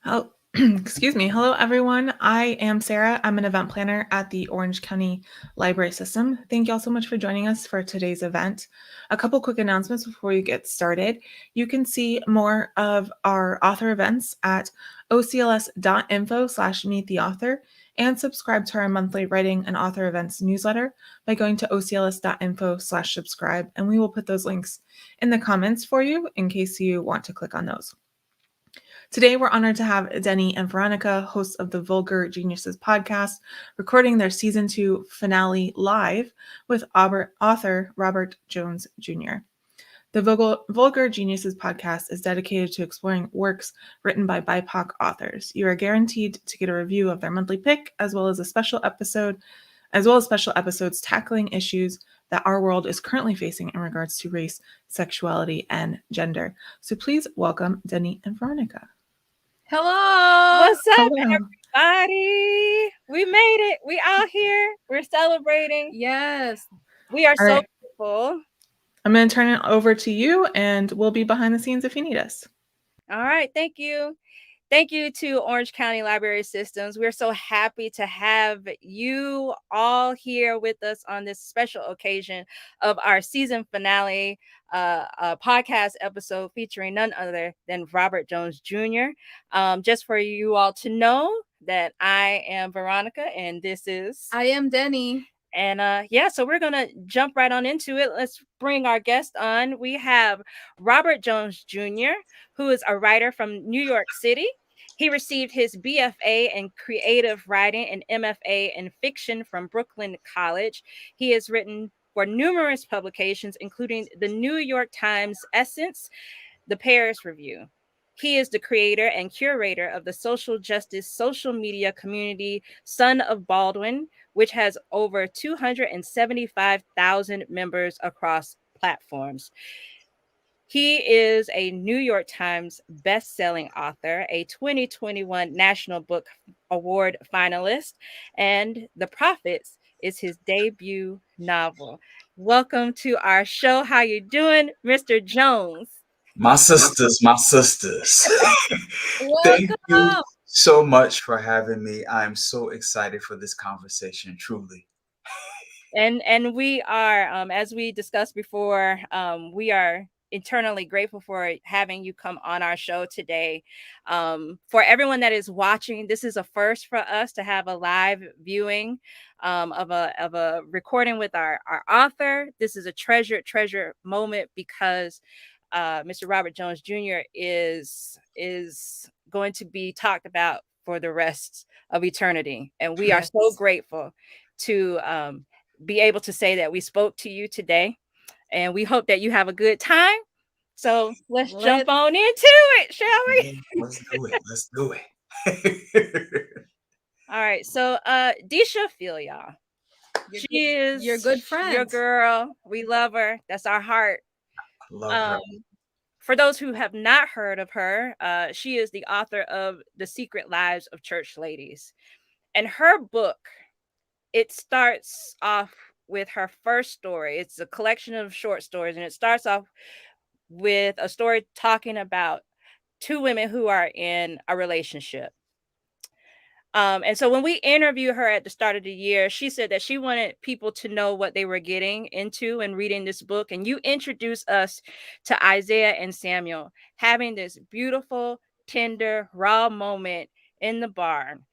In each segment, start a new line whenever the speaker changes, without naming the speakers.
Oh, excuse me. Hello, everyone. I am Sarah. I'm an event planner at the Orange County Library System. Thank you all so much for joining us for today's event. A couple quick announcements before we get started. You can see more of our author events at ocls.info/meet the author and subscribe to our monthly writing and author events newsletter by going to ocls.info/subscribe. And we will put those links in the comments for you in case you want to click on those. Today, we're honored to have Denny and Veronica, hosts of the Vulgar Geniuses podcast, recording their season 2 finale live with author Robert Jones Jr. The Vulgar Geniuses podcast is dedicated to exploring works written by BIPOC authors. You are guaranteed to get a review of their monthly pick, as well as special episodes tackling issues that our world is currently facing in regards to race, sexuality, and gender. So please welcome Denny and Veronica.
Hello.
What's up,
Hello.
everybody? We made it. We out here. We're celebrating.
Yes.
We are
All
so
right.
grateful.
I'm going to turn it over to you, and we'll be behind the scenes if you need us.
All right. Thank you. Thank you to Orange County Library Systems. We're so happy to have you all here with us on this special occasion of our season finale podcast episode featuring none other than Robert Jones Jr. Just for you all to know that I am Veronica and this is...
I am Denny.
And so we're going to jump right on into it. Let's bring our guest on. We have Robert Jones Jr., who is a writer from New York City. He received his BFA in creative writing and MFA in fiction from Brooklyn College. He has written for numerous publications, including the New York Times Essence, the Paris Review. He is the creator and curator of the social justice social media community Son of Baldwin, which has over 275,000 members across platforms. He is a New York Times best-selling author, a 2021 National Book Award finalist, and The Prophets is his debut novel. Welcome to our show. How you doing, Mr. Jones?
My sisters. Thank you so much for having me. I'm so excited for this conversation, truly.
And we are, as we discussed before, we are eternally grateful for having you come on our show today. For everyone that is watching, this is a first for us to have a live viewing of a recording with our author. This is a treasure moment because Mr. Robert Jones Jr. is going to be talked about for the rest of eternity, and we are so grateful to be able to say that we spoke to you today, and we hope that you have a good time. So let's jump on into it, shall we?
Let's do it.
All right. So Disha Filia, she is
your good friend,
your girl. We love her. That's our heart.
Love her.
For those who have not heard of her, she is the author of The Secret Lives of Church Ladies. And her book, it starts off with her first story. It's a collection of short stories, and it starts off with a story talking about two women who are in a relationship. And so when we interviewed her at the start of the year, she said that she wanted people to know what they were getting into and reading this book. And you introduced us to Isaiah and Samuel having this beautiful, tender, raw moment in the barn.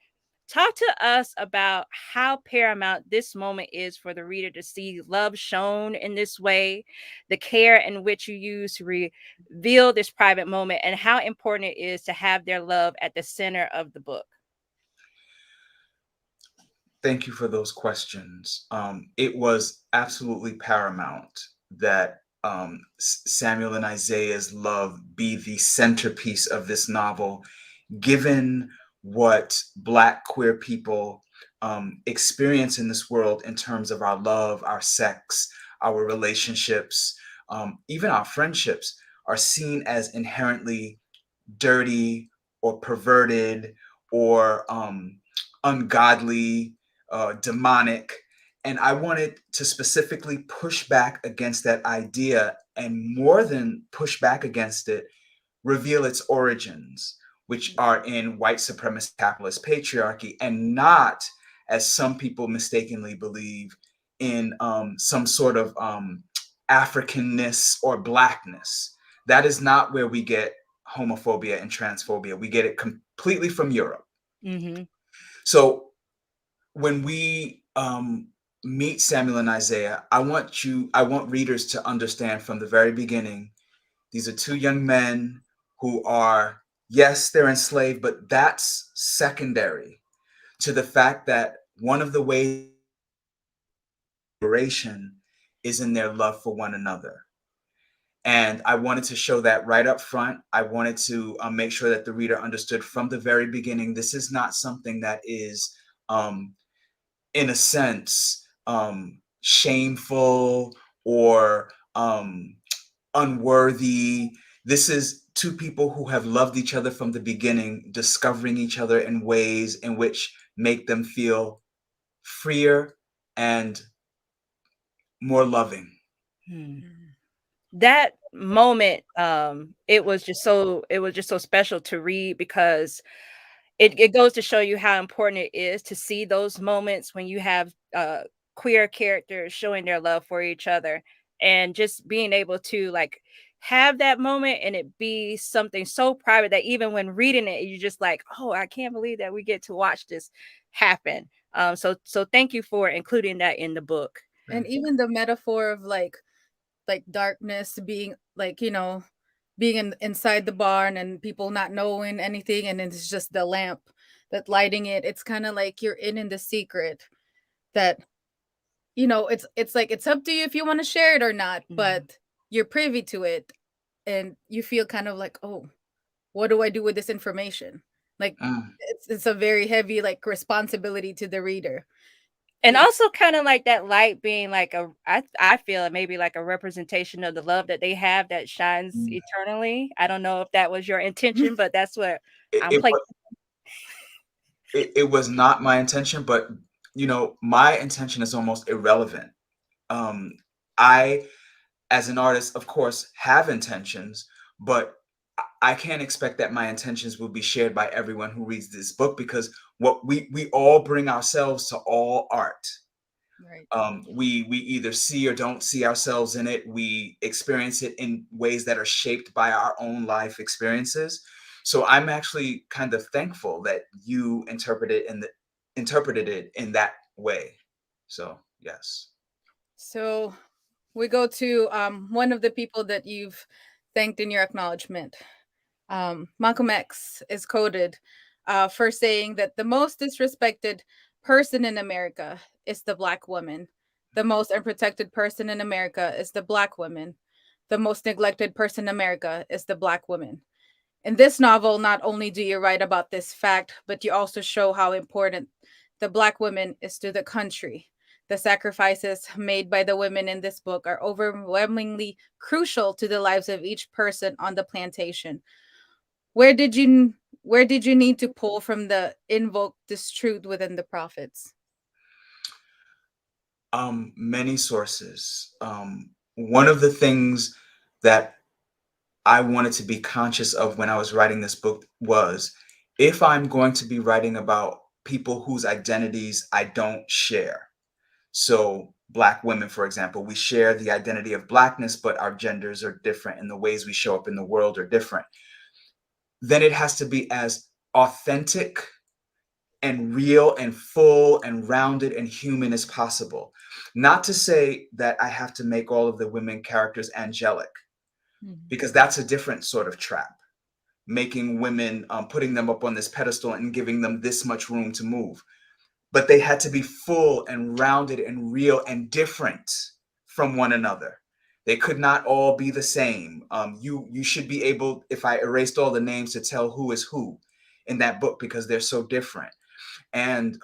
Talk to us about how paramount this moment is for the reader to see love shown in this way, the care in which you use to reveal this private moment, and how important it is to have their love at the center of the book.
Thank you for those questions. It was absolutely paramount that Samuel and Isaiah's love be the centerpiece of this novel, given what Black queer people experience in this world in terms of our love, our sex, our relationships, even our friendships are seen as inherently dirty or perverted or ungodly, demonic. And I wanted to specifically push back against that idea, and more than push back against it, reveal its origins. which are in white supremacist capitalist patriarchy, and not, as some people mistakenly believe, in some sort of Africanness or blackness. That is not where we get homophobia and transphobia. We get it completely from Europe.
Mm-hmm.
So when we meet Samuel and Isaiah, I want readers to understand from the very beginning, these are two young men who are, yes, they're enslaved, but that's secondary to the fact that one of the ways liberation is in their love for one another. And I wanted to show that right up front. I wanted to make sure that the reader understood from the very beginning, this is not something that is, in a sense, shameful or unworthy. This is two people who have loved each other from the beginning, discovering each other in ways in which make them feel freer and more loving.
That moment, it was just so special to read, because it goes to show you how important it is to see those moments when you have queer characters showing their love for each other, and just being able to like have that moment and it be something so private that even when reading it, you're just like, oh, I can't believe that we get to watch this happen. So thank you for including that in the book.
And even the metaphor of like darkness being like, being inside the barn and people not knowing anything, and it's just the lamp that lighting it. It's kind of like you're in the secret that, it's like it's up to you if you want to share it or not, but you're privy to it, and you feel kind of like, oh, what do I do with this information? Like it's a very heavy like responsibility to the reader.
And also kind of like that light being like I feel it maybe like a representation of the love that they have that shines eternally. I don't know if that was your intention, but that's what I'm
It,
placing.
it was not my intention, but my intention is almost irrelevant. I, as an artist, of course, have intentions, but I can't expect that my intentions will be shared by everyone who reads this book, because what we all bring ourselves to all art.
Right.
We either see or don't see ourselves in it. We experience it in ways that are shaped by our own life experiences. So I'm actually kind of thankful that you interpreted it in that way. So yes.
So we go to one of the people that you've thanked in your acknowledgement. Malcolm X is quoted for saying that the most disrespected person in America is the Black woman. The most unprotected person in America is the Black woman. The most neglected person in America is the Black woman. In this novel, not only do you write about this fact, but you also show how important the Black woman is to the country. The sacrifices made by the women in this book are overwhelmingly crucial to the lives of each person on the plantation. Where did you need to pull from the invoke this truth within the prophets?
Many sources. One of the things that I wanted to be conscious of when I was writing this book was, if I'm going to be writing about people whose identities I don't share. So Black women, for example, we share the identity of Blackness, but our genders are different and the ways we show up in the world are different. Then it has to be as authentic and real and full and rounded and human as possible. Not to say that I have to make all of the women characters angelic, because that's a different sort of trap. Making women, putting them up on this pedestal and giving them this much room to move. But they had to be full and rounded and real and different from one another. They could not all be the same. You should be able, if I erased all the names, to tell who is who in that book, because they're so different. And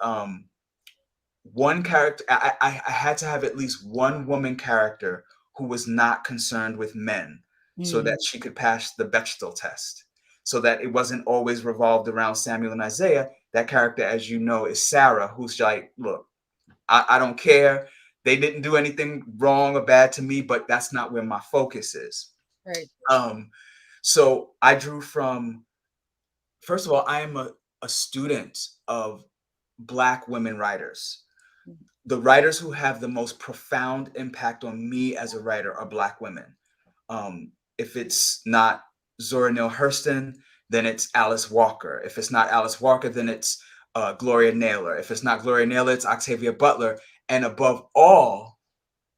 one character, I had to have at least one woman character who was not concerned with men, so that she could pass the Bechdel test, so that it wasn't always revolved around Samuel and Isaiah. That character, as you know, is Sarah, who's like, look, I don't care. They didn't do anything wrong or bad to me, but that's not where my focus is.
Right.
So I drew from first of all, I am a student of Black women writers. The writers who have the most profound impact on me as a writer are Black women. If it's not Zora Neale Hurston, then it's Alice Walker. If it's not Alice Walker, then it's Gloria Naylor. If it's not Gloria Naylor, it's Octavia Butler. And above all,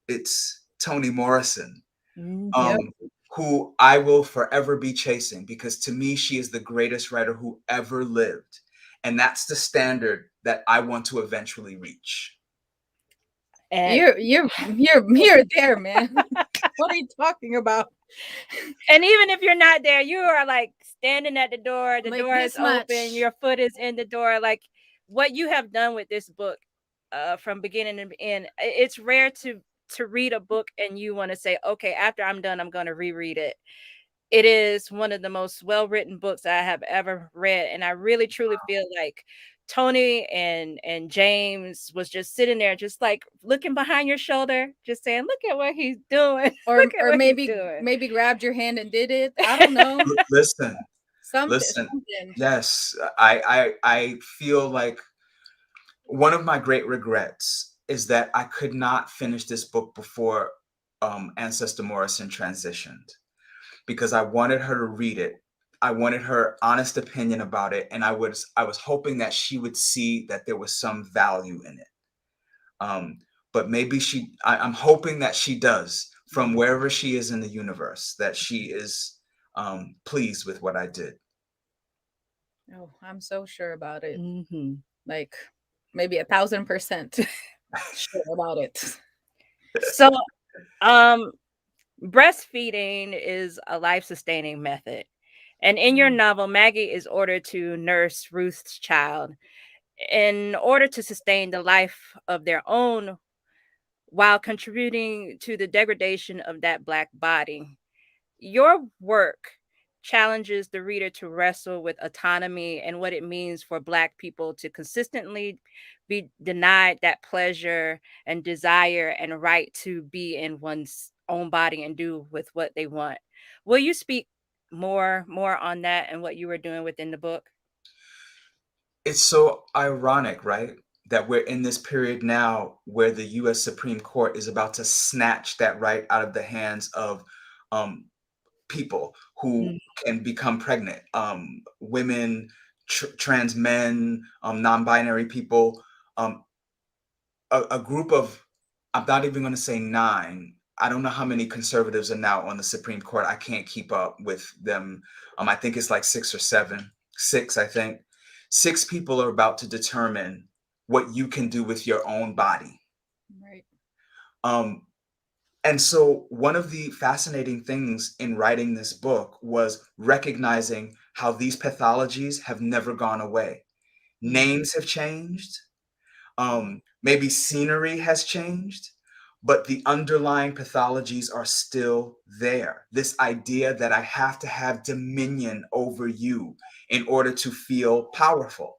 it's Toni Morrison,
Yep.
who I will forever be chasing, because to me, she is the greatest writer who ever lived. And that's the standard that I want to eventually reach.
And
You're there, man. What are you talking about?
and even if you're not there, you are like standing at the door
Like
door is
this much.
open, your foot is in the door. Like what you have done with this book, from beginning to end, it's rare to read a book and you want to say, okay, after I'm done, I'm going to reread it. It is one of the most well-written books I have ever read, and I really truly feel like Tony and James was just sitting there, just like looking behind your shoulder, just saying, "Look at what he's doing.
Or
Look at
or
what he's
maybe
doing."
grabbed your hand and did it. I don't know.
Listen,
Something.
yes, I feel like one of my great regrets is that I could not finish this book before Ancestor Morrison transitioned, because I wanted her to read it. I wanted her honest opinion about it, and I was hoping that she would see that there was some value in it. But maybe I'm hoping that she does, from wherever she is in the universe, that she is pleased with what I did.
Oh, I'm so sure about it.
Mm-hmm.
Like maybe 1,000% sure about it.
So, breastfeeding is a life-sustaining method. And in your novel, Maggie is ordered to nurse Ruth's child in order to sustain the life of their own while contributing to the degradation of that Black body. Your work challenges the reader to wrestle with autonomy and what it means for Black people to consistently be denied that pleasure and desire and right to be in one's own body and do with what they want. Will you speak more on that and what you were doing within the book?
It's so ironic, right? That we're in this period now where the US Supreme Court is about to snatch that right out of the hands of people who
Mm.
can become pregnant, women, trans men, non-binary people, a group of, I'm not even going to say 9. I don't know how many conservatives are now on the Supreme Court. I can't keep up with them. I think it's like 6 or 7. 6, I think. 6 people are about to determine what you can do with your own body.
Right.
And so one of the fascinating things in writing this book was recognizing how these pathologies have never gone away. Names have changed. Maybe scenery has changed, but the underlying pathologies are still there. This idea that I have to have dominion over you in order to feel powerful.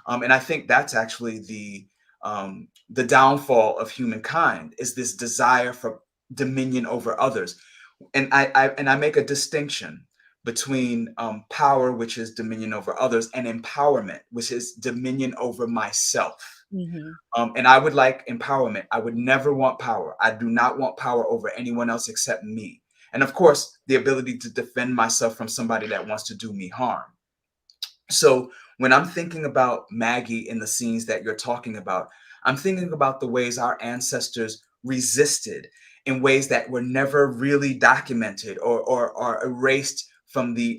And I think that's actually the downfall of humankind, is this desire for dominion over others. And I make a distinction between power, which is dominion over others, and empowerment, which is dominion over myself. And I would like empowerment. I would never want power. I do not want power over anyone else except me. And of course, the ability to defend myself from somebody that wants to do me harm. So when I'm thinking about Maggie in the scenes that you're talking about, I'm thinking about the ways our ancestors resisted in ways that were never really documented or erased from the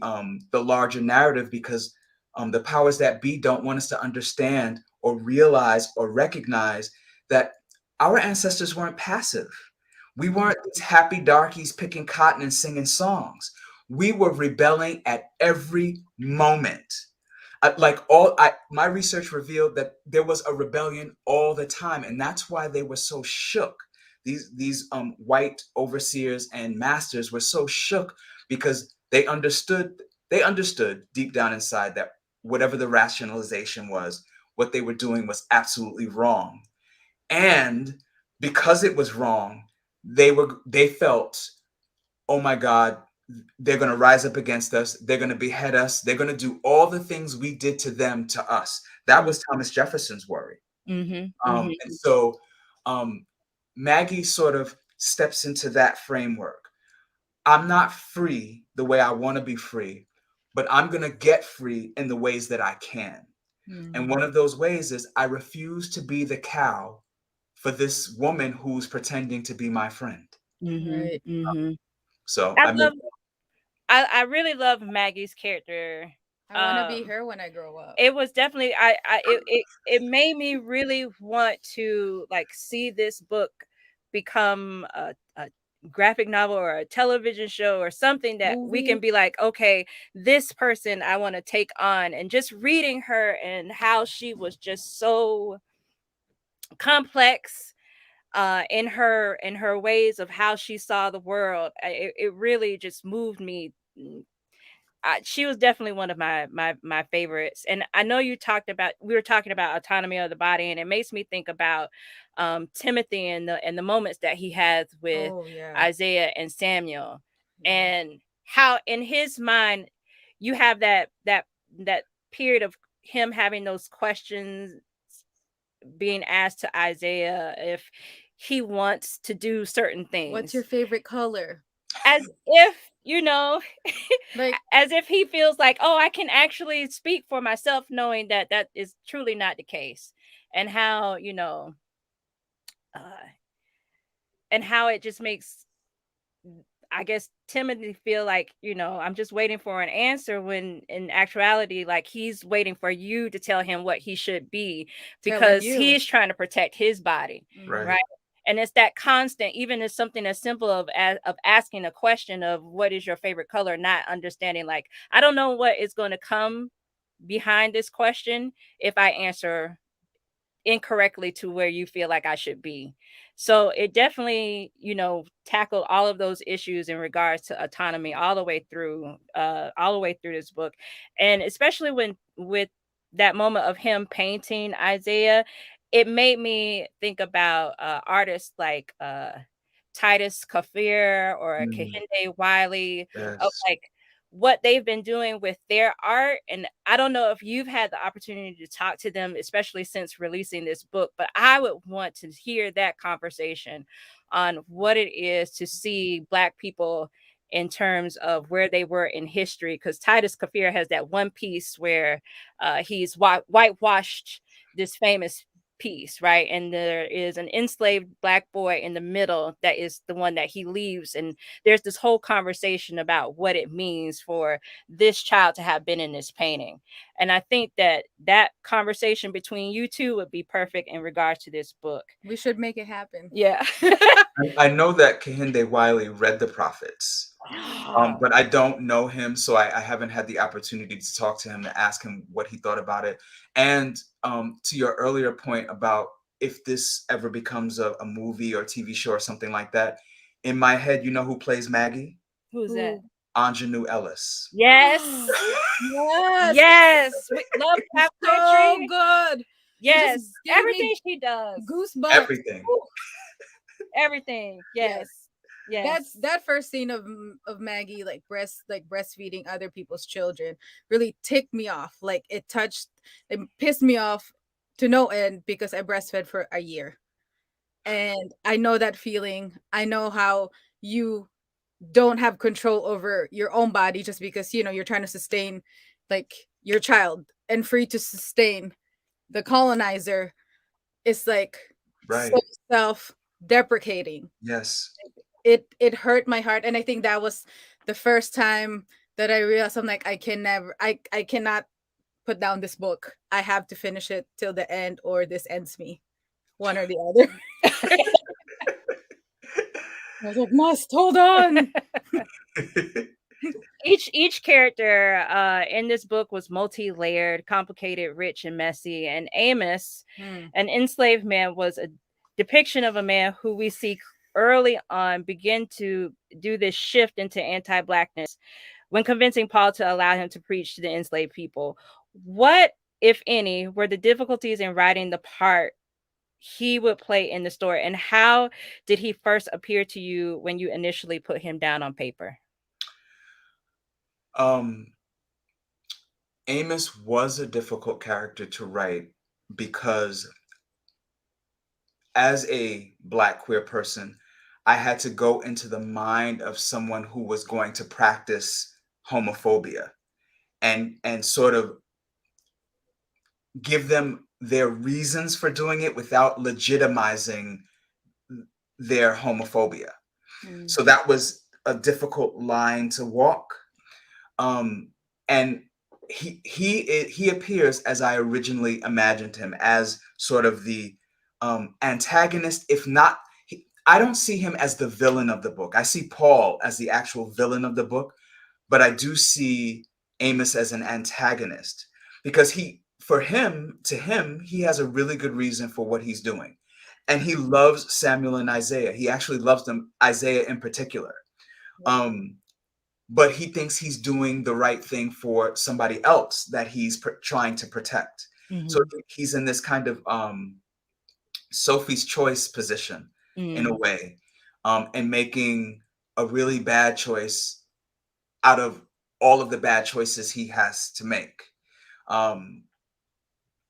larger narrative, because the powers that be don't want us to understand or realize or recognize that our ancestors weren't passive. We weren't these happy darkies picking cotton and singing songs. We were rebelling at every moment. My research revealed that there was a rebellion all the time, and that's why they were so shook. These white overseers and masters were so shook, because they understood deep down inside that whatever the rationalization was, what they were doing was absolutely wrong. And because it was wrong, they felt, oh my God, they're going to rise up against us. They're going to behead us. They're going to do all the things we did to them to us. That was Thomas Jefferson's worry. And so Maggie sort of steps into that framework. I'm not free the way I want to be free, but I'm going to get free in the ways that I can. And one of those ways is I refuse to be the cow for this woman who's pretending to be my friend.
Right.
So
I really love Maggie's character.
I want to be her when I grow up.
It was definitely it made me really want to like see this book become a graphic novel or a television show or something that we can be like, okay, this person I want to take on. And just reading her and how she was just so complex in her ways of how she saw the world. It really just moved me. She was definitely one of my favorites. And I know we were talking about autonomy of the body, and it makes me think about Timothy and the moments that he has with Isaiah and Samuel, and how in his mind you have that period of him having those questions being asked to Isaiah if he wants to do certain things.
What's your favorite color?
As if, like, as if he feels like, oh, I can actually speak for myself, knowing that that is truly not the case. And how, and how it just makes, I guess, Timothy feel like, I'm just waiting for an answer, when in actuality, like, he's waiting for you to tell him what he should be, because he's trying to protect his body. Right. And it's that constant, even as something as simple of asking a question of what is your favorite color, not understanding, like, I don't know what is going to come behind this question if I answer incorrectly to where you feel like I should be. So it definitely, tackled all of those issues in regards to autonomy all the way through this book. And especially with that moment of him painting Isaiah, it made me think about artists like Titus Kaphir or Kehinde Wiley, of like what they've been doing with their art. And I don't know if you've had the opportunity to talk to them, especially since releasing this book, but I would want to hear that conversation on what it is to see Black people in terms of where they were in history. Because Titus Kaphir has that one piece where he's whitewashed this famous piece, right? And there is an enslaved Black boy in the middle that is the one that he leaves, and there's this whole conversation about what it means for this child to have been in this painting. And I think that conversation between you two would be perfect in regards to this book.
We should make it happen.
Yeah.
I know that Kehinde Wiley read The Prophets, but I don't know him, so I haven't had the opportunity to talk to him, to ask him what he thought about it. And to your earlier point about if this ever becomes a movie or TV show or something like that, in my head, you know who plays Maggie?
Who's that?
Ingenue Ellis.
Yes. Yes. We love that
so good.
Yes. Everything she does.
Goosebumps.
Everything.
Everything. Yes. Yes.
That first scene of Maggie breastfeeding other people's children really ticked me off. Like, it pissed me off to no end, because I breastfed for a year. And I know that feeling. I know how you don't have control over your own body just because, you're trying to sustain like your child, and free to sustain the colonizer is like so self-deprecating.
Yes.
It hurt my heart. And I think that was the first time that I realized, I'm like, I cannot put down this book. I have to finish it till the end, or this ends me. One or the other. I was like, must hold on.
Each character in this book was multi-layered, complicated, rich, and messy. And Amos, an enslaved man, was a depiction of a man who we see early on begin to do this shift into anti-Blackness when convincing Paul to allow him to preach to the enslaved people. What, if any, were the difficulties in writing the part he would play in the story, and how did he first appear to you when you initially put him down on paper?
Amos was a difficult character to write because as a Black queer person, I had to go into the mind of someone who was going to practice homophobia and sort of give them their reasons for doing it without legitimizing their homophobia. So that was a difficult line to walk. And he appears as I originally imagined him, as sort of the antagonist, if not. I don't see him as the villain of the book. I see Paul as the actual villain of the book, but I do see Amos as an antagonist because to him, he has a really good reason for what he's doing. And he loves Samuel and Isaiah. He actually loves them, Isaiah in particular. But he thinks he's doing the right thing for somebody else that he's trying to protect. So he's in this kind of Sophie's choice position in a way, and making a really bad choice out of all of the bad choices he has to make.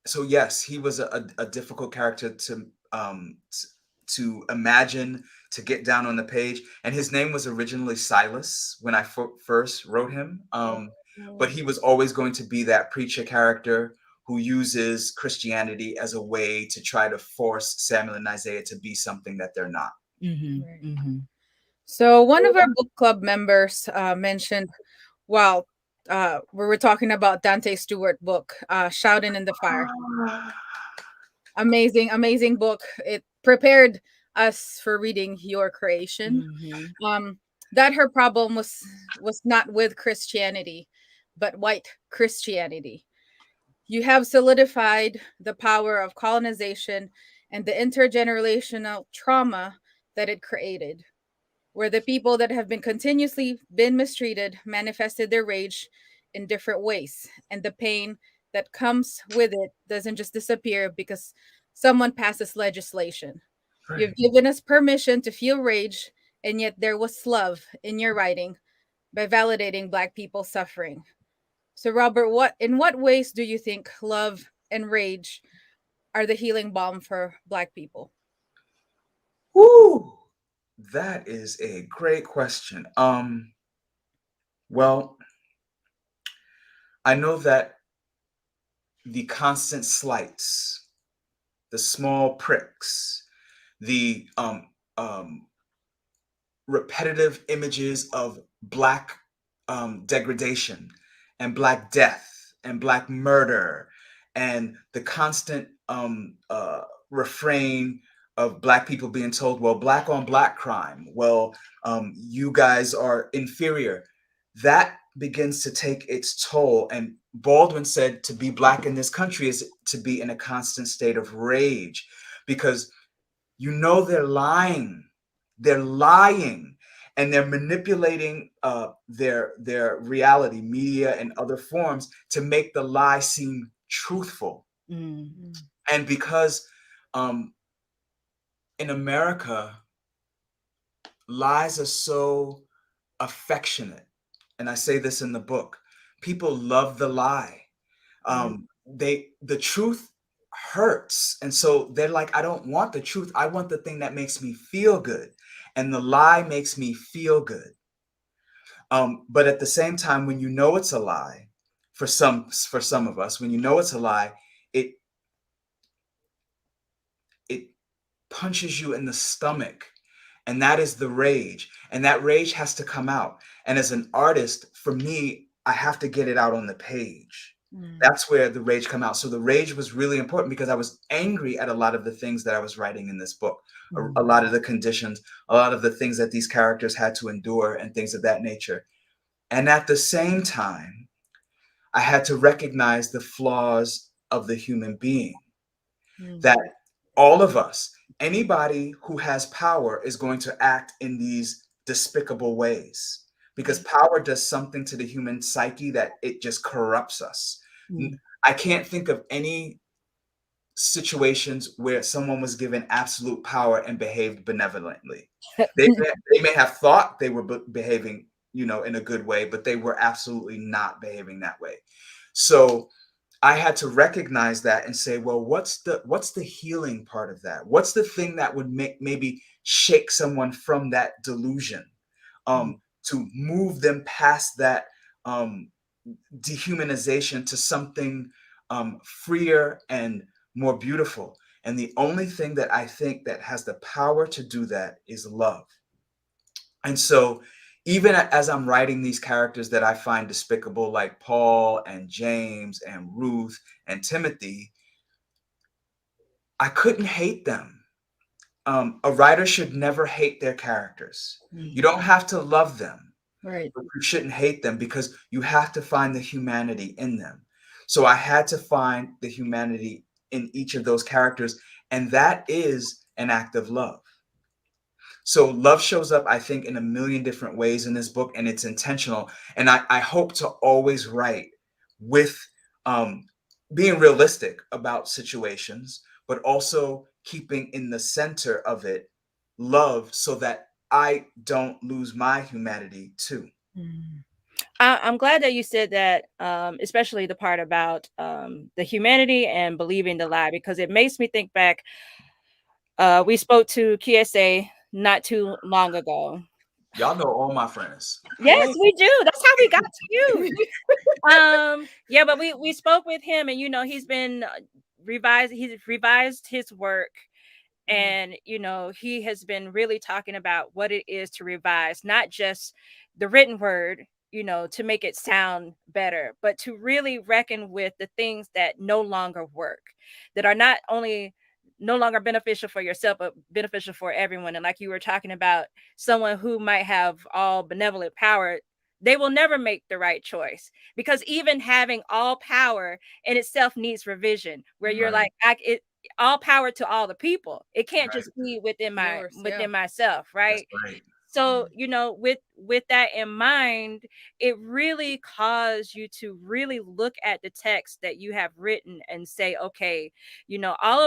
So yes, he was a difficult character to imagine, to get down on the page. And his name was originally Silas when I first wrote him. But he was always going to be that preacher character who uses Christianity as a way to try to force Samuel and Isaiah to be something that they're not.
So one of our book club members mentioned, while we were talking about Dante Stewart book, Shouting in the Fire. Amazing book. It prepared us for reading your creation. That her problem was not with Christianity, but white Christianity. You have solidified the power of colonization and the intergenerational trauma that it created, where the people that have been continuously been mistreated manifested their rage in different ways, and the pain that comes with it doesn't just disappear because someone passes legislation.
Right.
You've given us permission to feel rage, and yet there was love in your writing by validating Black people's suffering. So Robert, in what ways do you think love and rage are the healing balm for Black people?
Woo! That is a great question. Well, I know that the constant slights, the small pricks, the repetitive images of Black degradation and Black death and Black murder, and the constant refrain of Black people being told, well, Black on Black crime, well, you guys are inferior. That begins to take its toll. And Baldwin said to be Black in this country is to be in a constant state of rage, because you know they're lying. They're lying, and they're manipulating their reality, media, and other forms to make the lie seem truthful. And because in America, lies are so affectionate, and I say this in the book, people love the lie. The truth hurts, and so they're like, I don't want the truth, I want the thing that makes me feel good, and the lie makes me feel good. But at the same time, when you know it's a lie, for some of us, when you know it's a lie, it punches you in the stomach, and that is the rage, and that rage has to come out. And as an artist, for me, I have to get it out on the page. That's where the rage come out. So the rage was really important because I was angry at a lot of the things that I was writing in this book, a lot of the conditions, a lot of the things that these characters had to endure, and things of that nature. And at the same time, I had to recognize the flaws of the human being, that all of us, anybody who has power is going to act in these despicable ways, because power does something to the human psyche that it just corrupts us. I can't think of any situations where someone was given absolute power and behaved benevolently. They may have thought they were behaving you know, in a good way, but they were absolutely not behaving that way. So I had to recognize that and say, well, what's the healing part of that? What's the thing that would maybe shake someone from that delusion, to move them past that dehumanization to something freer and more beautiful. And the only thing that I think that has the power to do that is love. And so even as I'm writing these characters that I find despicable, like Paul and James and Ruth and Timothy, I couldn't hate them. A writer should never hate their characters. You don't have to love them,
Right.
but you shouldn't hate them, because you have to find the humanity in them. So I had to find the humanity in each of those characters, and that is an act of love. So love shows up, I think, in a million different ways in this book, and it's intentional. And I hope to always write with being realistic about situations, but also keeping in the center of it love, so that I don't lose my humanity too.
I'm glad that you said that, especially the part about the humanity and believing the lie, because it makes me think back. We spoke to KSA not too long ago.
Y'all know all my friends.
Yes,
Right.
we do. That's how we got to you. Yeah, but we spoke with him, and he's been he's revised his work, and he has been really talking about what it is to revise, not just the written word, to make it sound better, but to really reckon with the things that no longer work, that are not only no longer beneficial for yourself, but beneficial for everyone. And like you were talking about, someone who might have all benevolent power, they will never make the right choice, because even having all power in itself needs revision, where you're
Right.
like, all power to all the people. It can't
Right.
just be within
Yours, yeah.
myself,
That's
right?
right.
So, with that in mind, it really caused you to really look at the text that you have written and say, okay, all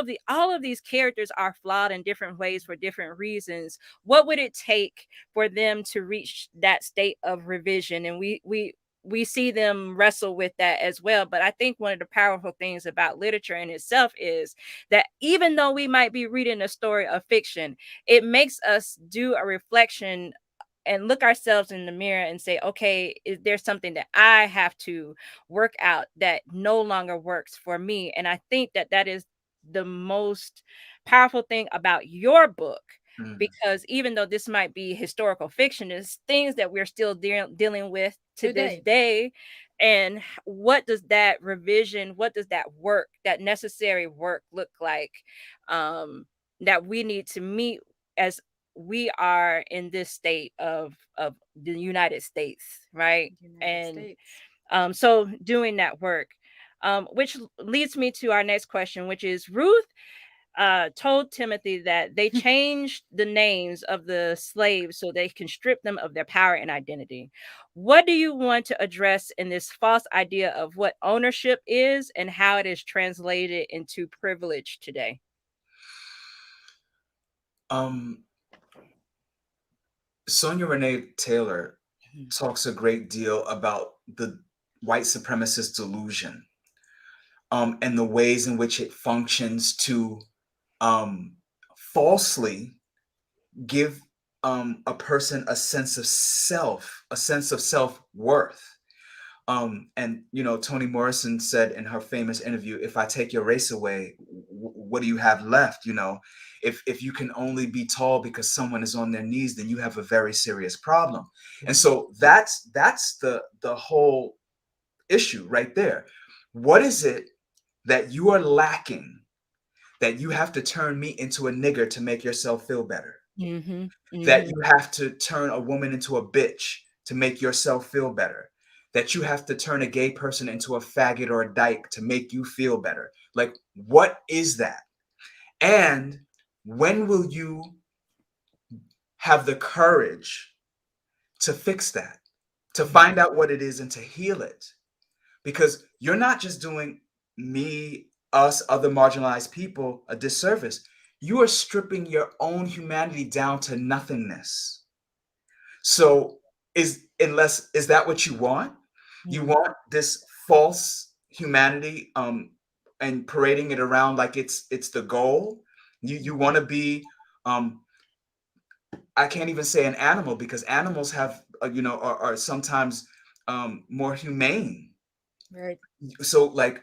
of these characters are flawed in different ways for different reasons. What would it take for them to reach that state of revision? And we see them wrestle with that as well. But I think one of the powerful things about literature in itself is that even though we might be reading a story of fiction, it makes us do a reflection and look ourselves in the mirror and say, okay, is there something that I have to work out that no longer works for me? And I think that that is the most powerful thing about your book,
Mm.
because even though this might be historical fiction, it's things that we're still dealing with to this
Today.
day. And what does that revision, what does that work, that necessary work look like, that we need to meet as we are in this state of the United States, right?
United
And
States.
so doing that work, which leads me to our next question, which is Ruth told Timothy that they changed the names of the slaves so they can strip them of their power and identity. What do you want to address in this false idea of what ownership is and how it is translated into privilege today?
Sonia Renee Taylor
Mhm.
talks a great deal about the white supremacist delusion, and the ways in which it functions to falsely give a person a sense of self, a sense of self-worth. And Toni Morrison said in her famous interview, "If I take your race away, what do you have left? If you can only be tall because someone is on their knees, then you have a very serious problem." And so that's the whole issue right there. What is it that you are lacking, that you have to turn me into a nigger to make yourself feel better?
Mhm.
That
Mhm.
you have to turn a woman into a bitch to make yourself feel better? That you have to turn a gay person into a faggot or a dyke to make you feel better? Like, what is that? And when will you have the courage to fix that, to find out what it is and to heal it? Because you're not just doing me, us, other marginalized people a disservice. You are stripping your own humanity down to nothingness. So is unless, is that what you want? You want this false humanity, and parading it around like it's the goal. You want to be, I can't even say an animal, because animals have, are sometimes more humane.
Right.
So like,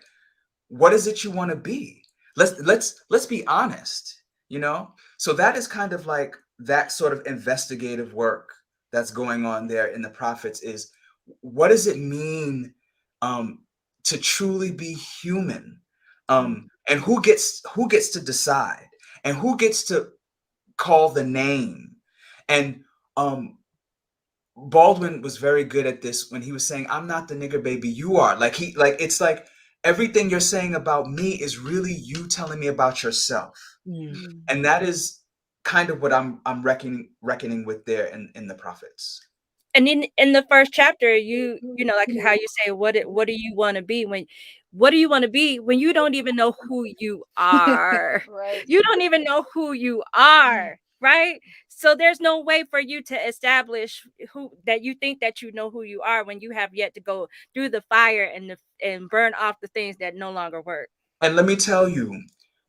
what is it you want to be? Let's be honest, so that is kind of like that sort of investigative work that's going on there in the prophets. Is, what does it mean to truly be human, and who gets to decide, and who gets to call the name. And Baldwin was very good at this when he was saying, I'm not the nigger baby, you are. Like, it's like, everything you're saying about me is really you telling me about yourself. And that is kind of what I'm reckoning with there in the prophets.
And in the first chapter, you know, like how you say, what do you want to be when you don't even know who you are?
Right.
You don't even know who you are, right? So there's no way for you to establish that you think that you know who you are when you have yet to go through the fire and burn off the things that no longer work.
And let me tell you,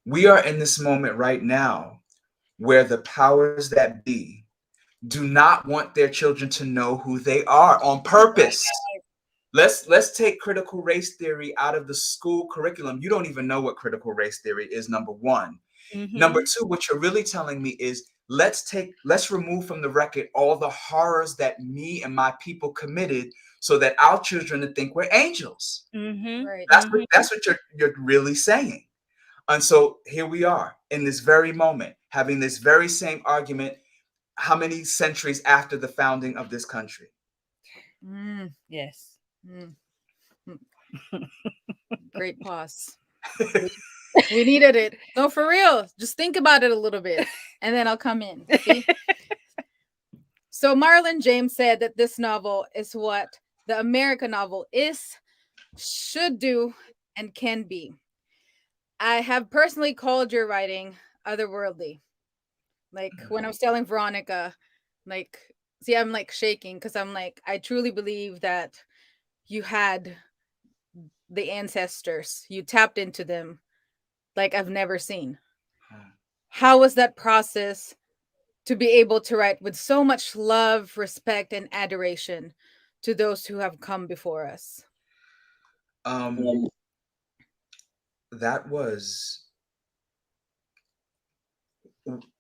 we are in this moment right now where the powers that be do not want their children to know who they are on purpose. Let's take critical race theory out of the school curriculum. You don't even know what critical race theory is, number one. Number two, what you're really telling me is, let's remove from the record all the horrors that me and my people committed, so that our children would think we're angels.
Right.
That's what you're really saying. And so here we are in this very moment, having this very same argument, how many centuries after the founding of this country?
Yes.
Great pause. We needed it. No, for real. Just think about it a little bit, and then I'll come in. See? So Marlon James said that this novel is what the American novel is, should do, and can be. I have personally called your writing otherworldly. Like, when I was telling Veronica, like, see, I'm like shaking, because I'm like, I truly believe that you had the ancestors, you tapped into them like I've never seen. How was that process to be able to write with so much love, respect, and adoration to those who have come before us?
That was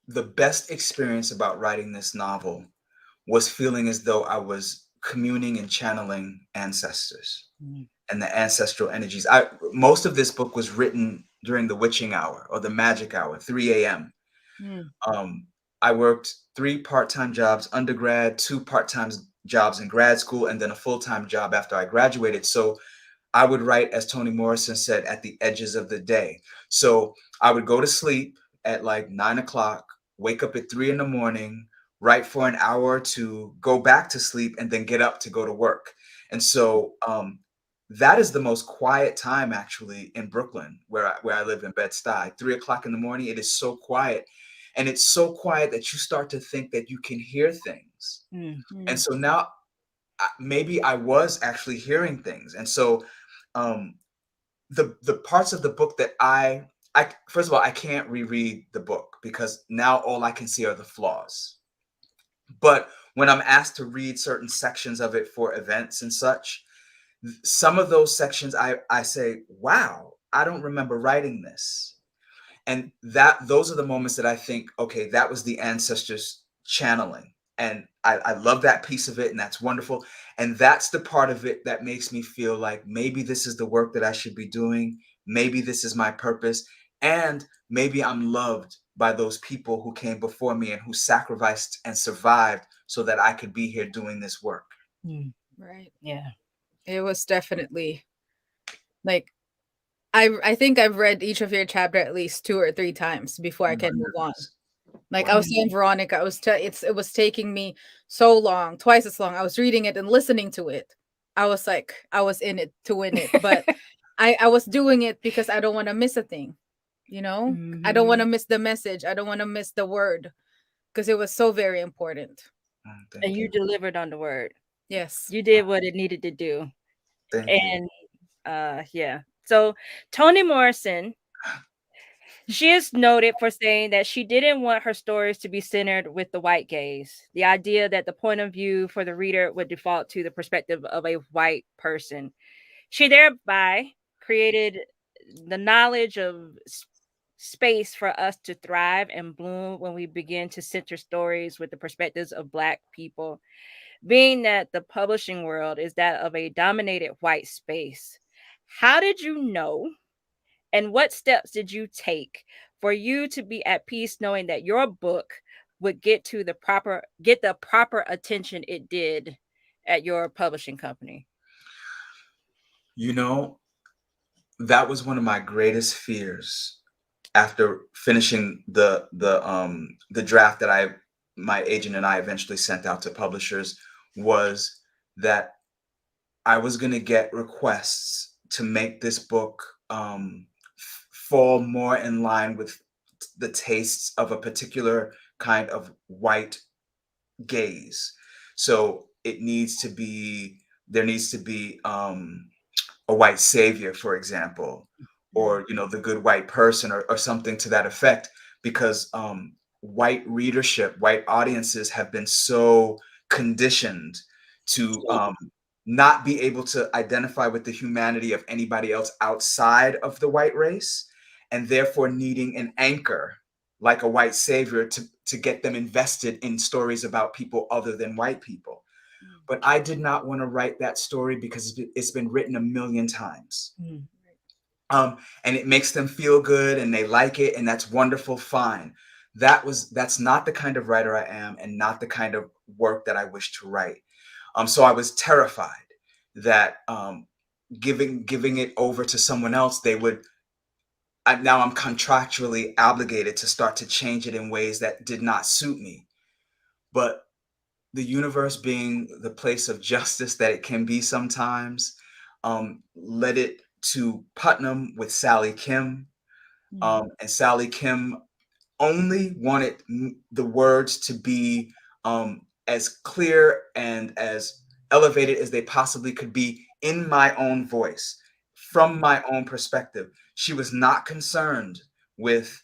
the best experience about writing this novel, was feeling as though I was communing and channeling ancestors and the ancestral energies. Most of this book was written during the witching hour, or the magic hour, 3 a.m. I worked 3 part-time jobs undergrad, 2 part-time jobs in grad school, and then a full-time job after I graduated. So I would write, as Toni Morrison said, at the edges of the day. So I would go to sleep at like 9 o'clock, wake up at 3 in the morning, write for an hour or two, go back to sleep, and then get up to go to work. And so that is the most quiet time, actually, in Brooklyn, where I live in Bed-Stuy. 3 o'clock in the morning, it is so quiet. And it's so quiet that you start to think that you can hear things. And so now maybe I was actually hearing things. And so the parts of the book that I first of all, I can't reread the book, because now all I can see are the flaws. But when I'm asked to read certain sections of it for events and such, some of those sections I say, wow, I don't remember writing this. And those are the moments that I think, okay, that was the ancestors channeling. And I love that piece of it, and that's wonderful. And that's the part of it that makes me feel like maybe this is the work that I should be doing. Maybe this is my purpose. And maybe I'm loved by those people who came before me and who sacrificed and survived so that I could be here doing this work.
Right.
Yeah.
It was definitely like, I think I've read each of your chapter at least 2 or 3 times before I can move on. Like, I was saying, Veronica, it was taking me so long, twice as long. I was reading it and listening to it. I was like, I was in it to win it, but I was doing it because I don't want to miss a thing, you know? I don't want to miss the message. I don't want to miss the word, because it was so very important.
And you delivered on the word.
Yes.
You did what it needed to do.
Thank you.
And yeah. So Toni Morrison, she is noted for saying that she didn't want her stories to be centered with the white gaze, the idea that the point of view for the reader would default to the perspective of a white person. She thereby created the knowledge of space for us to thrive and bloom when we begin to center stories with the perspectives of Black people, being that the publishing world is that of a dominated white space. How did you know, and what steps did you take for you to be at peace knowing that your book would get the proper attention it did at your publishing company?
You know, that was one of my greatest fears after finishing the draft that my agent and I eventually sent out to publishers, was that I was going to get requests to make this book fall more in line with the tastes of a particular kind of white gaze. So there needs to be a white savior, for example, or the good white person, or something to that effect, because white readership, white audiences have been so conditioned to not be able to identify with the humanity of anybody else outside of the white race, and therefore needing an anchor like a white savior to get them invested in stories about people other than white people. But I did not want to write that story because it's been written a million times. And it makes them feel good and they like it, and that's wonderful, fine. That's not the kind of writer I am, and not the kind of work that I wish to write. So I was terrified that giving it over to someone else, now I'm contractually obligated to start to change it in ways that did not suit me. But the universe, being the place of justice that it can be sometimes, led it to Putnam with Sally Kim. And Sally Kim only wanted the words to be as clear and as elevated as they possibly could be in my own voice, from my own perspective. She was not concerned with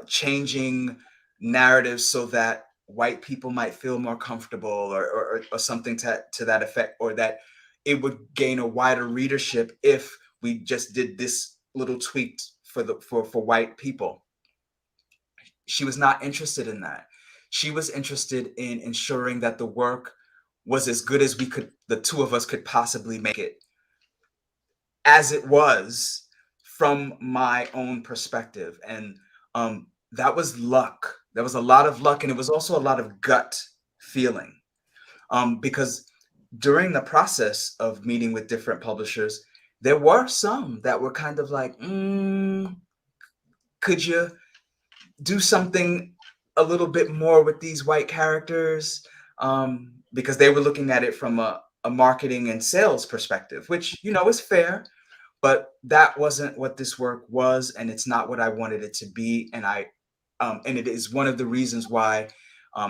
changing narratives so that white people might feel more comfortable, or something to that effect, or that it would gain a wider readership if we just did this little tweak for white people. She was not interested in that. She was interested in ensuring that the work was as good as the two of us could possibly make it, as it was from my own perspective. And that was luck. There was a lot of luck, and it was also a lot of gut feeling. Because during the process of meeting with different publishers, there were some that were kind of like, could you do something a little bit more with these white characters? Because they were looking at it from a marketing and sales perspective, which, is fair. But that wasn't what this work was, and it's not what I wanted it to be. And it is one of the reasons why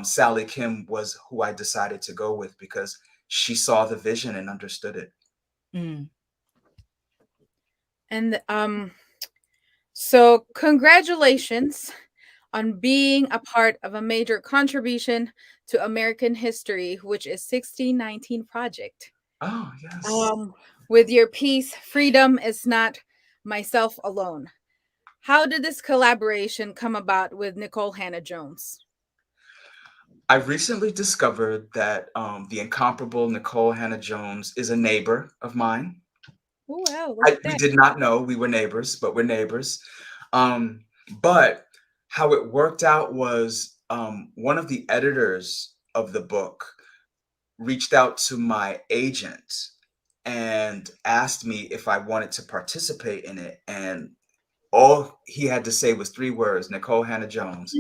Sally Kim was who I decided to go with, because she saw the vision and understood it.
And so congratulations on being a part of a major contribution to American history, which is 1619 Project.
Oh, yes.
With your piece, Freedom is Not Myself Alone. How did this collaboration come about with Nicole Hannah-Jones?
I recently discovered that the incomparable Nicole Hannah-Jones is a neighbor of mine.
Oh, wow, look at
We
that.
did not know we were neighbors, but we're neighbors. But how it worked out was one of the editors of the book reached out to my agent and asked me if I wanted to participate in it. And all he had to say was 3 words: Nicole Hannah-Jones.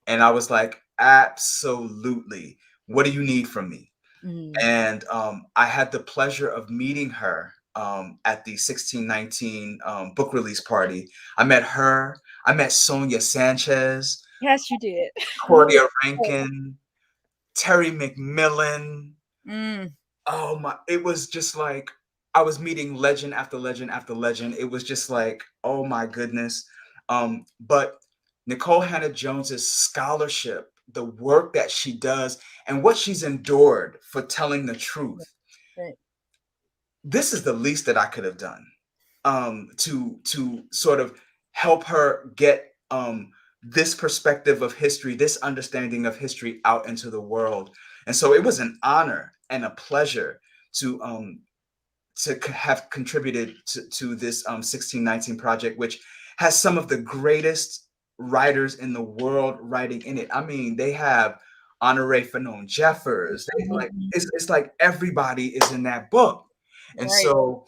And I was like, absolutely. What do you need from me? And I had the pleasure of meeting her at the 1619 book release party. I met her. I met Sonia Sanchez,
Yes, you did.
Claudia Rankin, Terry McMillan.
Mm.
Oh my, it was just like I was meeting legend after legend after legend. It was just like, oh my goodness. But Nicole Hannah Jones's scholarship, the work that she does, and what she's endured for telling the truth.
Right.
This is the least that I could have done, to sort of help her get this perspective of history, this understanding of history out into the world. And so it was an honor and a pleasure to have contributed to this 1619 project, which has some of the greatest writers in the world writing in it. I mean, they have Honoré Fanon Jeffers. They, like, it's like everybody is in that book. And
Right.
so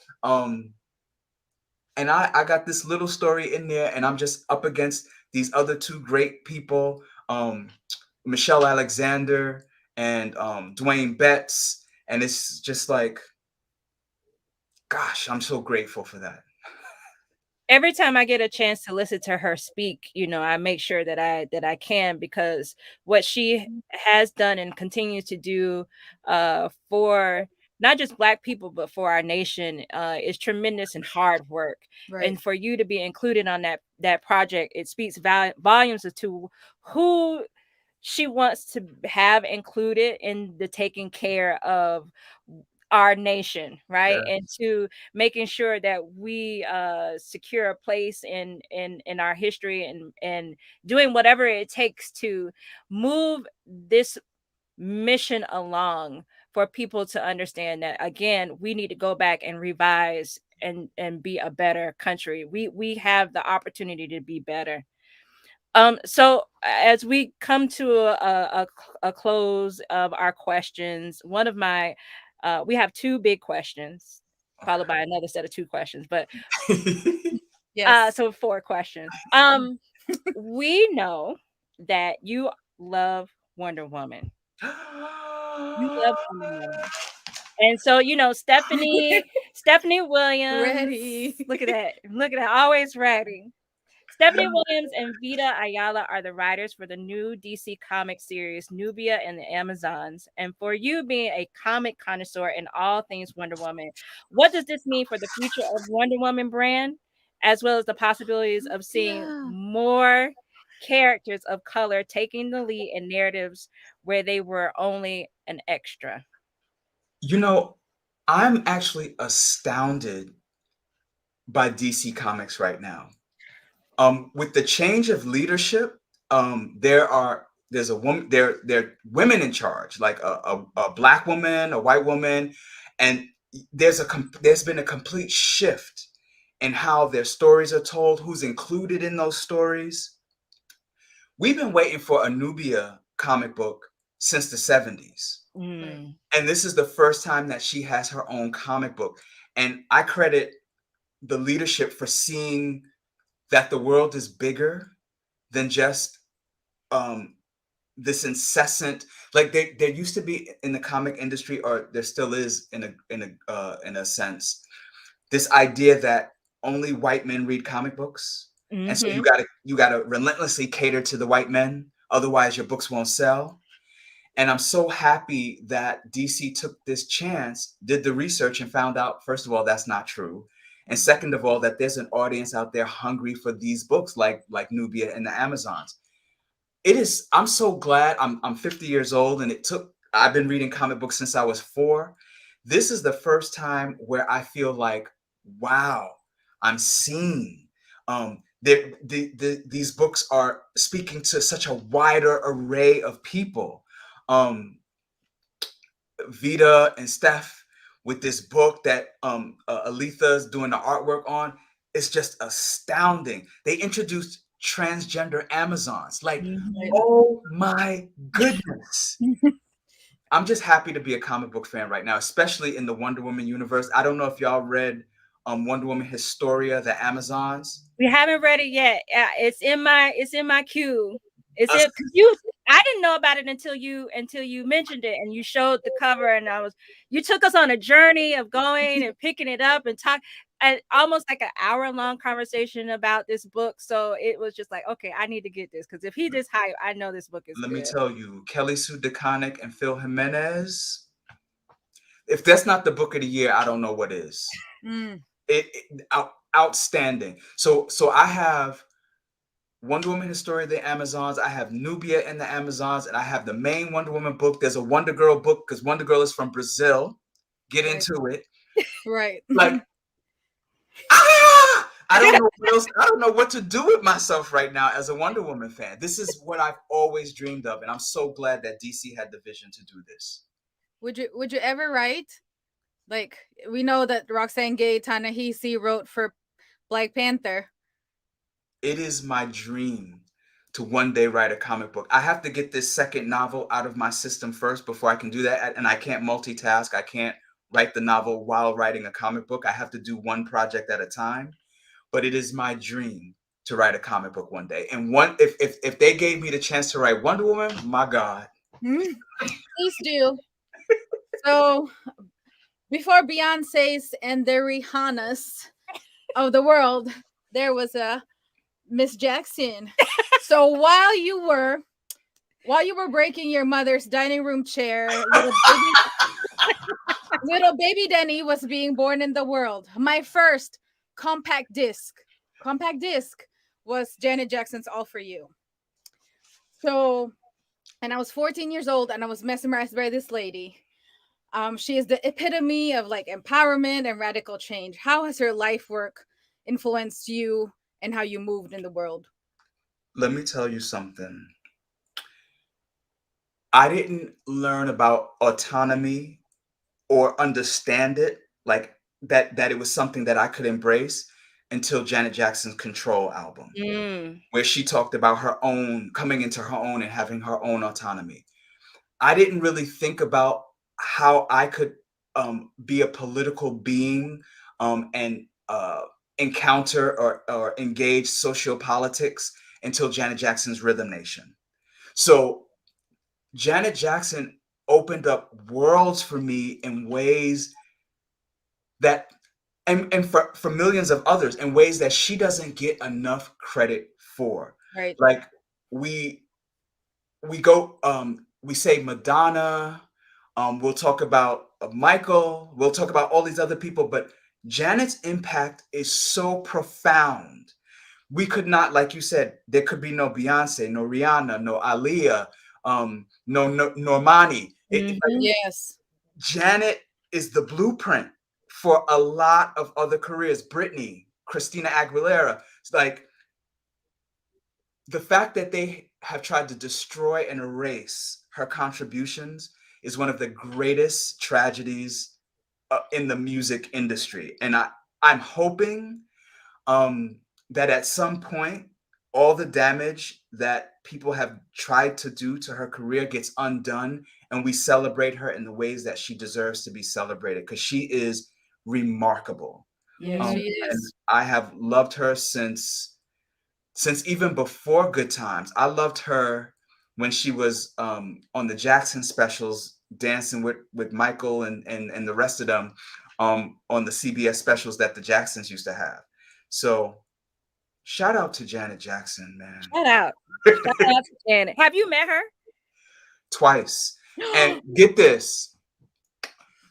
and I got this little story in there, and I'm just up against these other two great people, Michelle Alexander and Dwayne Betts. And it's just like, gosh, I'm so grateful for that.
Every time I get a chance to listen to her speak, I make sure that I can, because what she has done and continues to do for not just Black people, but for our nation is tremendous and hard work.
Right.
And for you to be included on that project, it speaks volumes as to who she wants to have included in the taking care of our nation, right?
Yeah.
And to making sure that we secure a place in our history, and doing whatever it takes to move this mission along, for people to understand that, again, we need to go back and revise and be a better country. We have the opportunity to be better. So as we come to a close of our questions, one of my we have two big questions, followed by another set of two questions, but
Yes.
so 4 questions. We know that you love Wonder Woman. You love Wonder Woman. And so, Stephanie Williams.
Ready.
Look at that. Look at that. Always ready. Stephanie Williams and Vita Ayala are the writers for the new DC comic series Nubia and the Amazons. And for you, being a comic connoisseur in all things Wonder Woman, what does this mean for the future of Wonder Woman brand, as well as the possibilities of seeing more characters of color taking the lead in narratives where they were only an extra?
I'm actually astounded by DC Comics right now. With the change of leadership, there's a woman, there are women in charge, like a Black woman, a white woman, and there's been a complete shift in how their stories are told, who's included in those stories. We've been waiting for a Nubia comic book since the 70s.
Mm.
And this is the first time that she has her own comic book. And I credit the leadership for seeing that the world is bigger than just this incessant, like there used to be in the comic industry, or there still is in a sense, this idea that only white men read comic books. And so you gotta relentlessly cater to the white men, otherwise your books won't sell. And I'm so happy that DC took this chance, did the research, and found out, first of all, that's not true. And second of all, that there's an audience out there hungry for these books like Nubia and the Amazons. I'm so glad. I'm 50 years old, and I've been reading comic books since I was 4. This is the first time where I feel like, wow, I'm seen. These books are speaking to such a wider array of people. Vita and Steph with this book that Aletha's doing the artwork on, is just astounding. They introduced transgender Amazons. Like, oh my goodness. I'm just happy to be a comic book fan right now, especially in the Wonder Woman universe. I don't know if y'all read Wonder Woman Historia, the Amazons.
We haven't read it yet. It's in my queue. It's I didn't know about it until you mentioned it and you showed the cover, and you took us on a journey of going and picking it up and talk, and almost like an hour-long conversation about this book. So it was just like, okay, I need to get this, because if he this hype, I know this book is
Let
good.
me tell you, Kelly Sue DeConnick and Phil Jimenez. If that's not the book of the year, I don't know what is. Outstanding. So I have Wonder Woman Historia of the Amazons. I have Nubia in the Amazons, and I have the main Wonder Woman book. There's a Wonder Girl book because Wonder Girl is from Brazil. Get into it.
Right.
Like, I don't know what else. I don't know what to do with myself right now as a Wonder Woman fan. This is what I've always dreamed of, and I'm so glad that DC had the vision to do this.
Would you ever write? Like, we know that Roxane Gay Ta-Nehisi wrote for Black Panther.
It is my dream to one day write a comic book. I have to get this second novel out of my system first before I can do that. And I can't multitask. I can't write the novel while writing a comic book. I have to do one project at a time. But it is my dream to write a comic book one day. And if they gave me the chance to write Wonder Woman, my God.
Please do. So before Beyonce's and the Rihannas of the world, there was a Miss Jackson. So while you were breaking your mother's dining room chair, little baby Denny was being born in the world. My first compact disc was Janet Jackson's All For You. So, and I was 14 years old and I was mesmerized by this lady. She is the epitome of like empowerment and radical change. How has her life work influenced you and how you moved in the world?
Let me tell you something. I didn't learn about autonomy or understand it, like that it was something that I could embrace until Janet Jackson's Control album, where she talked about her own coming into her own and having her own autonomy. I didn't really think about how I could be a political being and encounter or engage sociopolitics until Janet Jackson's Rhythm Nation. So Janet Jackson opened up worlds for me in ways that, and for millions of others, in ways that she doesn't get enough credit for.
Right.
Like we go, we say Madonna, we'll talk about Michael, we'll talk about all these other people, but Janet's impact is so profound. We could not, like you said, there could be no Beyonce, no Rihanna, no Aaliyah, no Normani.
Yes.
Janet is the blueprint for a lot of other careers. Britney, Christina Aguilera. It's like the fact that they have tried to destroy and erase her contributions is one of the greatest tragedies in the music industry. And I'm hoping that at some point, all the damage that people have tried to do to her career gets undone, and we celebrate her in the ways that she deserves to be celebrated, because she is remarkable.
Yes, she is.
And I have loved her since even before Good Times. I loved her when she was on the Jackson specials, dancing with Michael and the rest of them on the CBS specials that the Jacksons used to have. So shout out to Janet Jackson, man.
Shout out to Janet. Have you met her?
Twice. And get this.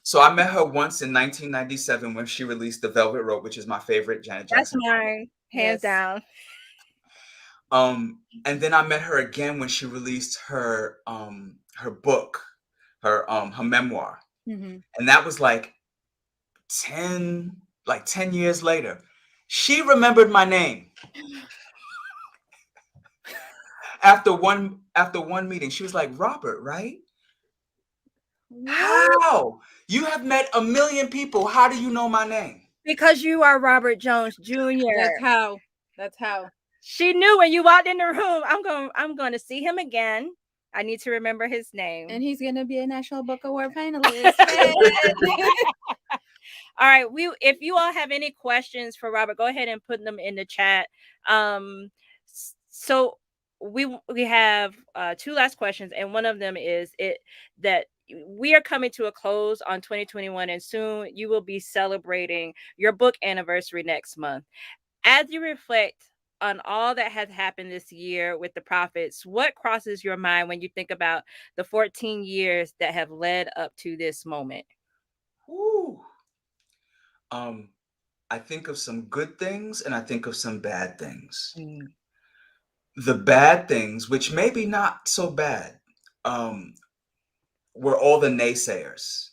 So I met her once in 1997 when she released The Velvet Rope, which is my favorite Janet Jackson.
That's mine, hands down.
And then I met her again when she released her book, her memoir. And that was like 10 years later. She remembered my name. After one meeting, she was like, "Robert, right? How? You have met a million people. How do you know my name?"
Because you are Robert Jones Jr.
That's how.
She knew when you walked in the room. I'm going to see him again. I need to remember his name.
And he's going to be a National Book Award finalist.
All right. If you all have any questions for Robert, go ahead and put them in the chat. So we have two last questions, and one of them is that we are coming to a close on 2021, and soon you will be celebrating your book anniversary next month. As you reflect on all that has happened this year with the Prophets, what crosses your mind when you think about the 14 years that have led up to this moment?
Woo. I think of some good things and I think of some bad things.
Mm.
The bad things, which maybe not so bad, were all the naysayers.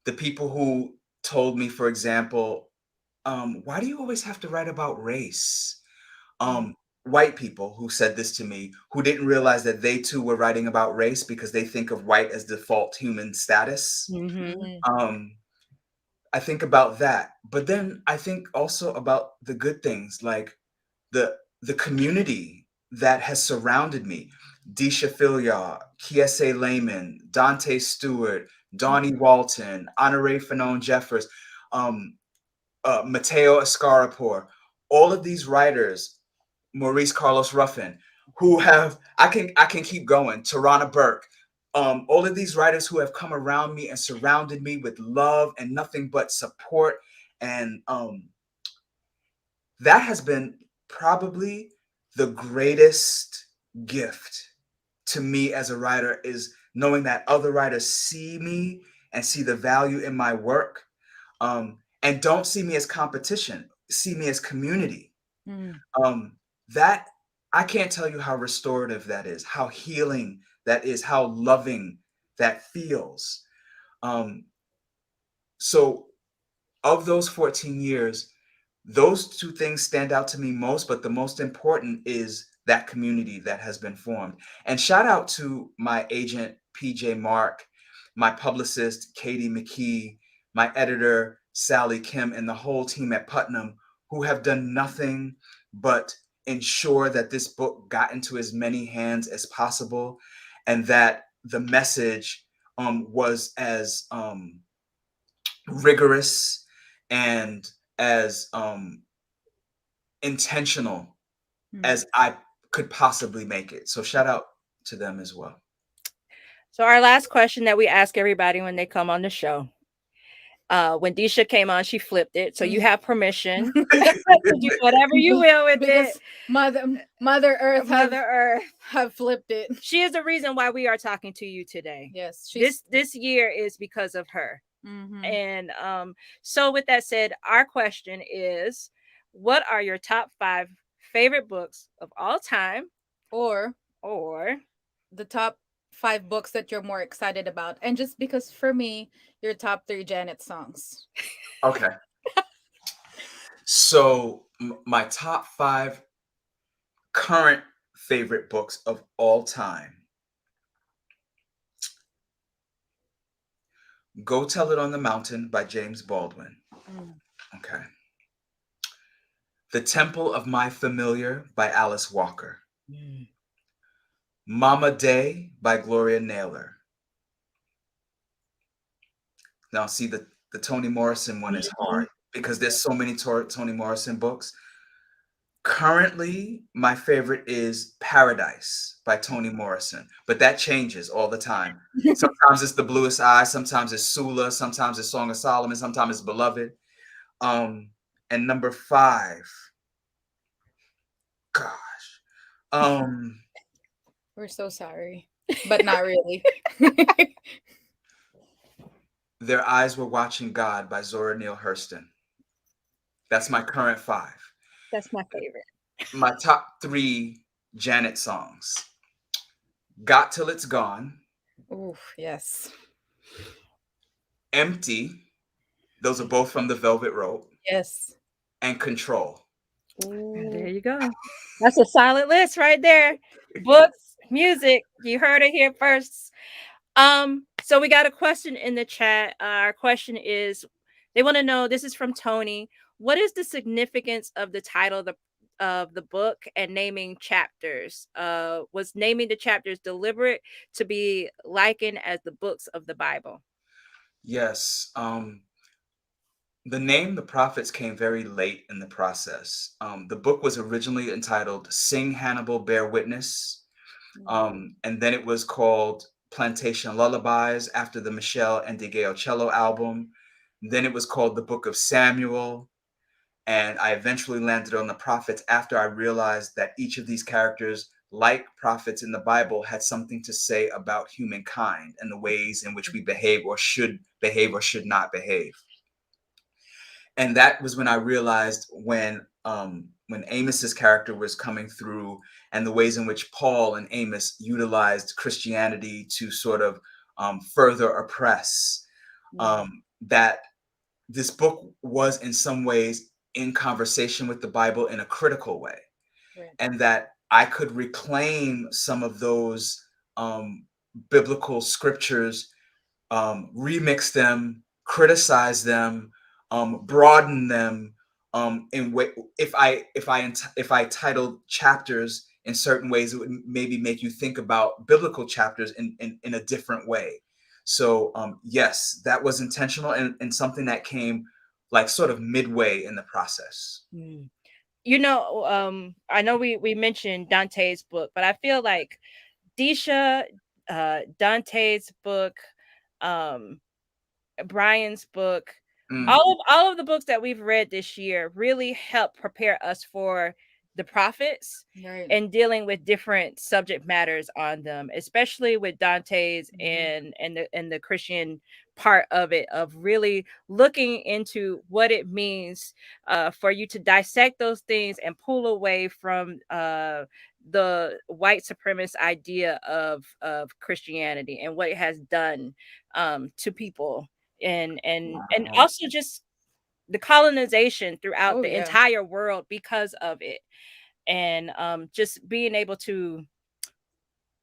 The people who told me, for example, why do you always have to write about race? White people who said this to me, who didn't realize that they too were writing about race because they think of white as default human status.
Mm-hmm.
I think about that, but then I think also about the good things, like the community that has surrounded me. Disha Philyaw, Kiese Lehman, Dante Stewart, Donnie Walton, Honore Fanon Jeffers, Mateo Escarapor, all of these writers, Maurice Carlos Ruffin, who have I can keep going, Tarana Burke, all of these writers who have come around me and surrounded me with love and nothing but support, and that has been probably the greatest gift to me as a writer, is knowing that other writers see me and see the value in my work, and don't see me as competition, see me as community. That I can't tell you how restorative that is, how healing that is, how loving that feels. So of those 14 years, those two things stand out to me most, but the most important is that community that has been formed. And shout out to my agent, PJ Mark, my publicist, Katie McKee, my editor, Sally Kim, and the whole team at Putnam, who have done nothing but ensure that this book got into as many hands as possible, and that the message was as rigorous and as intentional as I could possibly make it. So shout out to them as well.
So our last question that we ask everybody when they come on the show. When Disha came on, she flipped it. So you have permission to do whatever you will with
because
it.
Mother Earth have flipped it.
She is the reason why we are talking to you today.
Yes.
This year is because of her.
Mm-hmm.
And so with that said, our question is, what are your top 5 favorite books of all time?
Or the top 5 books that you're more excited about. And just because for me, your top 3 Janet songs.
Okay. So my top 5 current favorite books of all time. Go Tell It on the Mountain by James Baldwin. Okay. The Temple of My Familiar by Alice Walker. Mama Day by Gloria Naylor. Now, see, the Toni Morrison one is hard because there's so many Toni Morrison books. Currently, my favorite is Paradise by Toni Morrison, but that changes all the time. Sometimes it's The Bluest Eye, sometimes it's Sula, sometimes it's Song of Solomon, sometimes it's Beloved. And number 5, gosh.
We're so sorry, but not really.
Their Eyes Were Watching God by Zora Neale Hurston. That's my current 5.
That's my favorite.
My top 3 Janet songs. Got Till It's Gone.
Oh, yes.
Empty. Those are both from The Velvet Rope.
Yes.
And Control.
And there you go. That's a solid list right there. Books, music. You heard it here first. So we got a question in the chat. Our question is, they want to know, this is from Tony, what is the significance of the title of the book and naming chapters? Was naming the chapters deliberate to be likened as the books of the Bible?
Yes. The name The Prophets came very late in the process. The book was originally entitled Sing Hannibal, Bear Witness. And then it was called Plantation Lullabies after the Michelle and GROW.CONNECT album. Then it was called The Book of Samuel. And I eventually landed on the prophets after I realized that each of these characters, like prophets in the Bible, had something to say about humankind and the ways in which we behave or should not behave. And that was when I realized when Amos's character was coming through and the ways in which Paul and Amos utilized Christianity to sort of further oppress, that this book was in some ways in conversation with the Bible in a critical way.
Right.
And that I could reclaim some of those biblical scriptures, remix them, criticize them, broaden them, in way. If I titled chapters in certain ways, it would maybe make you think about biblical chapters in a different way. So yes, that was intentional and something that came like sort of midway in the process.
You know, I know we mentioned Dante's book, but I feel like Disha, Dante's book, Brian's book, all of the books that we've read this year really help prepare us for the prophets and dealing with different subject matters on them, especially with Dante's and the Christian part of it, of really looking into what it means for you to dissect those things and pull away from the white supremacist idea of Christianity and what it has done to people, and also just the colonization throughout the entire world because of it. And just being able to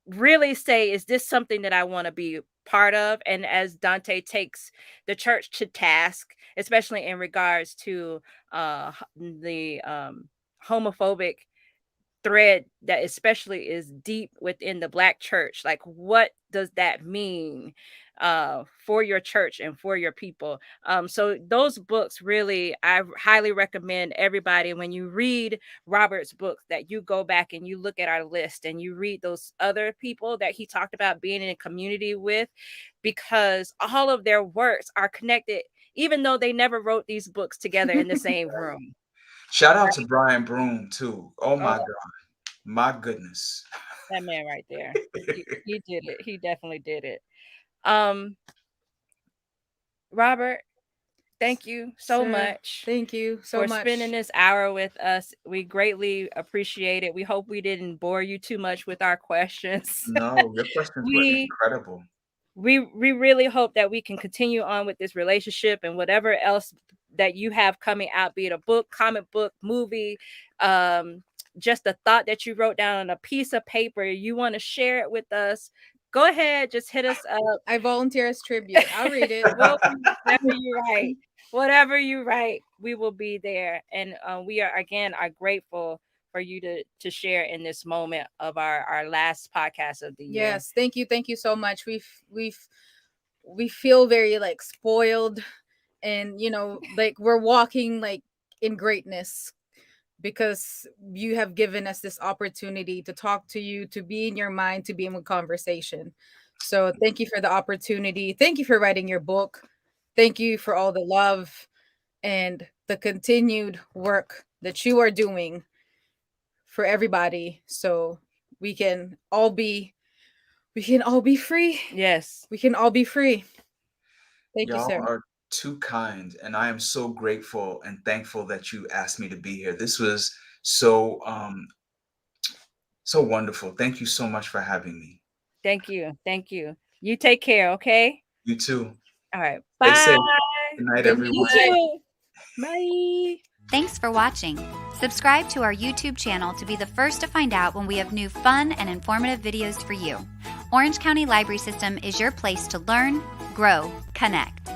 really say, is this something that I want to be part of? And as Dante takes the church to task, especially in regards to the homophobic thread that especially is deep within the Black church, like what does that mean for your church and for your people? So those books, really, I highly recommend everybody, when you read Robert's books, that you go back and you look at our list and you read those other people that he talked about being in a community with, because all of their works are connected, even though they never wrote these books together in the same room.
Shout out to Brian Broom too. Oh my God. My goodness.
That man right there. He did it. He definitely did it. Robert, thank you so much.
Thank you so
for
much
spending this hour with us. We greatly appreciate it. We hope we didn't bore you too much with our questions.
No, your questions were incredible.
We really hope that we can continue on with this relationship and whatever else that you have coming out, be it a book, comic book, movie, just a thought that you wrote down on a piece of paper, you want to share it with us, go ahead, just hit us up.
I volunteer as tribute. I'll read it.
Whatever you write, we will be there. And we are grateful for you to share in this moment of our last podcast of the year.
Yes, thank you so much. We feel very like spoiled, and like we're walking like in greatness, because you have given us this opportunity to talk to you, to be in your mind, to be in conversation. So thank you for the opportunity. Thank you for writing your book. Thank you for all the love and the continued work that you are doing for everybody, so we can all be free.
Yes,
we can all be free. Thank you, Sarah.
Y'all are too kind, and I am so grateful and thankful that you asked me to be here. This was so wonderful. Thank you so much for having me.
Thank you. You take care. Okay,
you too.
All right,
bye.
Stay safe.
Good night, everyone.
Bye.
Thanks for watching. Subscribe to our YouTube channel to be the first to find out when we have new fun and informative videos for you. Orange County Library System is your place to learn, grow, connect.